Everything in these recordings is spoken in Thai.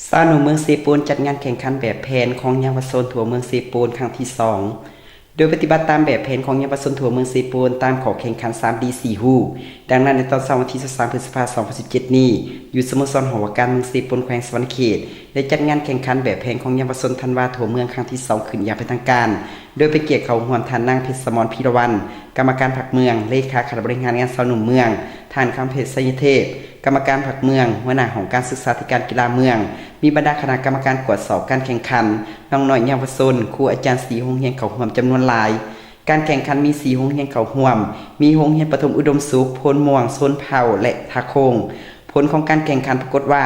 สาวหนุ่มเมืองซีปูนจัดงานแข่งขันแบบแผนของเยาวชนทั่วเมืองซีปูนครั้งที่2โดยปฏิบัติตามแบบแผนของเยาวชนทั่วเมืองซีปูนตามขอแข่งขัน 3D 4 ฮู้ดังนั้นในตอนเช้าวันที่23พฤษภาคม2017นี้อยู่สโมสรหอการเมืองซีปูนแขวงสวรรณเขตได้จัดงานแข่งขันแบบแผนของเยาวชนธันวาทั่วเมืองครั้งที่2ขึ้นอย่างเป็นทางการโดยเป็นเกียรติเขาหวนทานนางเพชรสมรพีรวรรณกรรมการพรรคเมืองเลขาคณะบริหารงานสาวหนุ่มเมืองทานคำเพชรไสยเทพกรรมการพรรคเมืองหัวหน้าของการศึกษาธิการกีฬาเมืองมีบรรดาคณะกรรมการตรวจสอบการแข่งขันน้องน้อยเยาวชนครูอาจารย์สีโรงเรียนเขาห่วมจำนวนหลายการแข่งขันมี4โรงเรียนเขาห่วมมีโรงเรียนปฐมอุดมสุขโพนม่วงโซนเผาและทาโคงผลของการแข่งขันปรากฏว่า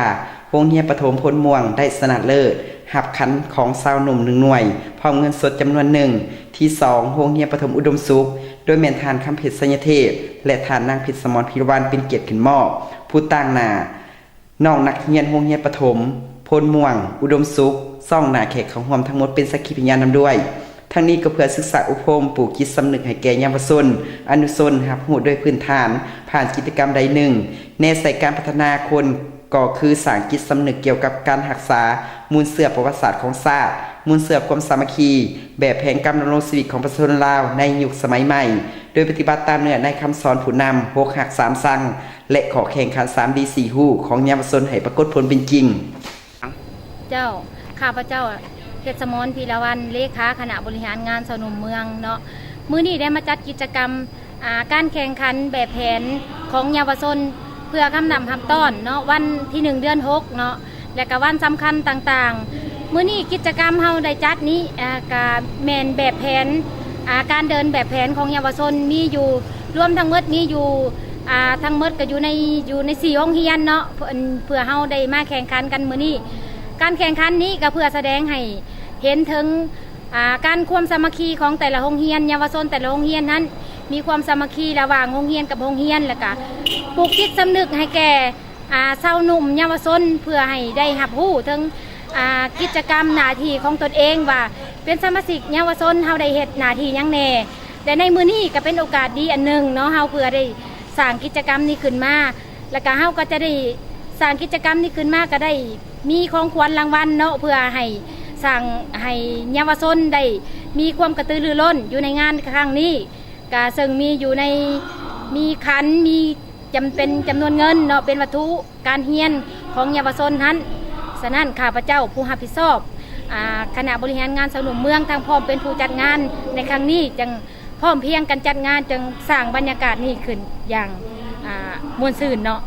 โรงเรียนปฐมโพนม่วงได้ชนะเลิศหับขันของสาวหนุ่ม1หน่วยพร้อมเงินสดจำนวน1ที่2โรงเรียนปฐมอุดมสุขโดยแม่นทานคำเพชรไสยเทพและทานนางเพชรสมรพีรวรรณเป็นเกียรติขึ้นมอบผู้ต่างหน้าน้องนักเรียนโรงเรียนปฐมโพนม่วงอุดมสุขซ่องหน้าแขกของห่วมทั้งหมดเป็นสักขีพยานนำด้วยทั้งนี้ก็เพื่อศึกษาอบรมปลูกจิตสำนึกให้แก่เยาวชนอนุชนรับรู้ด้วยพื้นฐานผ่านกิจกรรมใดหนึ่งแนวใส่การพัฒนาคนก็คือสร้างจิตสำนึกเกี่ยวกับการรักษามูลเสื่อประวัติศาสตร์ของชาติมูลเสื่อความสามัคคีแบบแผนการดำรงชีวิตของประชาชนลาวในยุคสมัยใหม่โดยปฏิบัติตามเนื้อในคำสอนผู้นำ6หัก3สั่งและขอแข่งขัน 3D 4 ฮู้ของเยาวชนให้ปรากฏผลเป็นจริงเจ้าข้าพเจ้าเพชรสมรพีรวรรณเลขาคณะบริหารงานสาวหนุ่มเมืองเนาะมื้อนี้ได้มาจัดกิจกรรมการแข่งขันแบบแผนของเยาวชนเพื่อคำนำคำต้อนเนาะวันที่1เดือน6เนาะและก็วันสำคัญต่างๆมื้อนี้กิจกรรมเฮาได้จัดนี้กาแมนแบบแผนการเดินแบบแผนของเยาวชนมีอยู่รวมทั้งหมดมีอยู่ทั้งหมดก็อยู่ใน4โรงเรียนเนาะเพื่อเฮาได้มาแข่งขันกันมื้อนี้การแข่งขันนี้ก็เพื่อแสดงให้เห็นถึงการความสามัคคีของแต่ละโรงเรียนเยาวชนแต่ละโรงเรียนนั้นมีความสามัคคีระหว่างโรงเรียนกับโรงเรียนแล้วก็ปลูกจิตสำนึกให้แก่ชาวหนุ่มเยาวชนเพื่อให้ได้รับรู้ถึงกิจกรรมหน้าที่ของตนเองว่าเป็นสมาชิกเยาวชนเฮาได้เฮ็ดหน้าที่ยังแน่แต่ในมื้อนี้ก็เป็นโอกาสดีอันหนึ่งเนาะเฮาเพื่อได้สร้างกิจกรรมนี้ขึ้นมาแล้วก็เฮาก็จะได้สร้างกิจกรรมนี้ขึ้นมาก็ได้มีของขวัญรางวัลเนาะเพื่อให้สั่งให้เยาวชนได้มีความกระตือรือร้นอยู่ในงานครั้งนี้ก็ซึ่งมีอยู่ในมีขันมีเป็นจำนวนเงินเนาะเป็นวัตถุการเรียนของเยาวชนนั้นฉะนั้นข้าพเจ้าผู้รับผิดชอบคณะบริหารงานสาวหนุ่มเมืองทางพร้อมเป็นผู้จัดงานในครั้งนี้จึงพร้อมเพียงกันจัดงานจึงสร้างบรรยากาศนี้ขึ้นอย่างม่วนซื่นเนาะ